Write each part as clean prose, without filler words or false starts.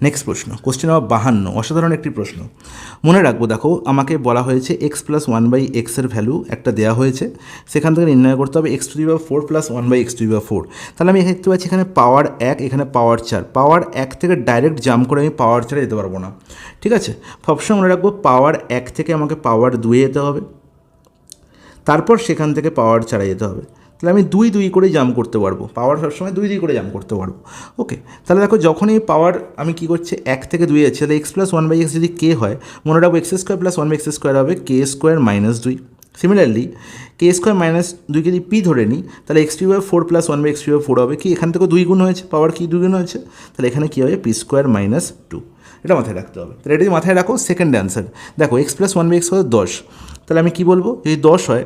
Next প্রশ্ন, question number 52, অসাধারণ একটি প্রশ্ন। মনে রাখবো, দেখো আমাকে বলা হয়েছে এক্স প্লাস ওয়ান বাই এক্সের ভ্যালু একটা দেওয়া হয়েছে, সেখান থেকে নির্ণয় করতে হবে x to the power 4 plus one by x to the power 4। তাহলে আমি দেখতে পাচ্ছি এখানে পাওয়ার 1, এখানে পাওয়ার 4। পাওয়ার 1 থেকে ডাইরেক্ট জাম্প করে আমি পাওয়ার 4 যেতে পারবো না, ঠিক আছে। সবসময় মনে রাখবো পাওয়ার 1 থেকে আমাকে পাওয়ার 2 যেতে হবে, তারপর সেখান থেকে পাওয়ার 4 যেতে হবে। তাহলে আমি 2 করে জাম্প করতে পারবো, পাওয়ার সবসময় 2 করে জাম্প করতে পারবো। ওকে, তাহলে দেখো যখনই পাওয়ার আমি কী করছি 1 থেকে 2 যাচ্ছি, তাহলে x plus one by x যদি কে হয়, মনে রাখবো x square plus one by x square হবে k square minus 2। Similarly k square minus 2 যদি পি ধরে নিই, তাহলে x two by 4 plus one by x two by 4 হবে কি, এখান থেকে 2 গুণ হয়েছে, পাওয়ার কি 2 গুণ হয়েছে, তাহলে এখানে কী হবে পি স্কোয়ার মাইনাস 2। এটা মাথায় রাখতে হবে। তাহলে এটা যদি মাথায় রাখো, সেকেন্ড অ্যান্সার দেখো x plus one by x হলো 10। তাহলে আমি কী বলবো, যদি 10 হয়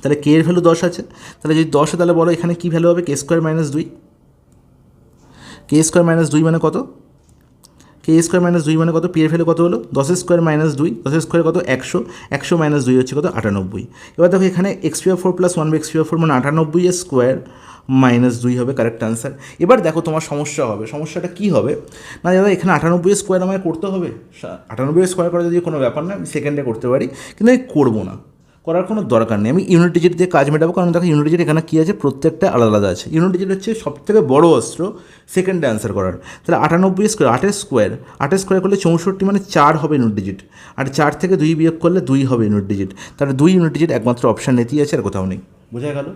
তাহলে কে এর ভ্যালু 10 আছে, তাহলে যদি 10 হয় তাহলে বলো এখানে কী ভ্যালু হবে, কে স্কোয়ার মাইনাস 2। কে স্কোয়ার মাইনাস 2 মানে কত, কে স্কোয়ার মাইনাস 2 মানে কত, পি এর ভ্যালু কত হলো 10 স্কোয়ার মাইনাস 2, 10 স্কোয়ার কত 100, 100 মাইনাস 2 হচ্ছে কত 98। এবার দেখো এখানে x two 4 plus one by x two 4 মানে 98 এর স্কোয়ার মাইনাস 2 হবে কারেক্ট আনসার। এবার দেখো তোমার সমস্যা হবে, সমস্যাটা কী হবে না দাদা, এখানে 98 স্কোয়ার আমায় করতে হবে, 98 স্কোয়ার করা যদি কোনো ব্যাপার না, আমি সেকেন্ডে করতে পারি, কিন্তু আমি করবো না, করার কোনো দরকার নেই। আমি ইউনিট ডিজিট দিয়ে কাজ মেটাবো, কারণ দেখো ইউনিট ডিজিট এখানে কী আছে, প্রত্যেকটা আলাদা আলাদা আছে। ইউনিট ডিজিট হচ্ছে সবথেকে বড় অস্ত্র সেকেন্ডে অ্যান্সার করার। তাহলে 98 স্কোয়ার, 8 স্কোয়ার, 8 স্কোয়ার করলে 64 মানে 4 হবে ইউনিট ডিজিট, আর 4 থেকে 2 বিয়োগ করলে 2 হবে ইউনিট ডিজিট। তাহলে 2 ইউনিট ডিজিট একমাত্র অপশান এতেই আছে, আর কোথাও নেই। বোঝা গেল?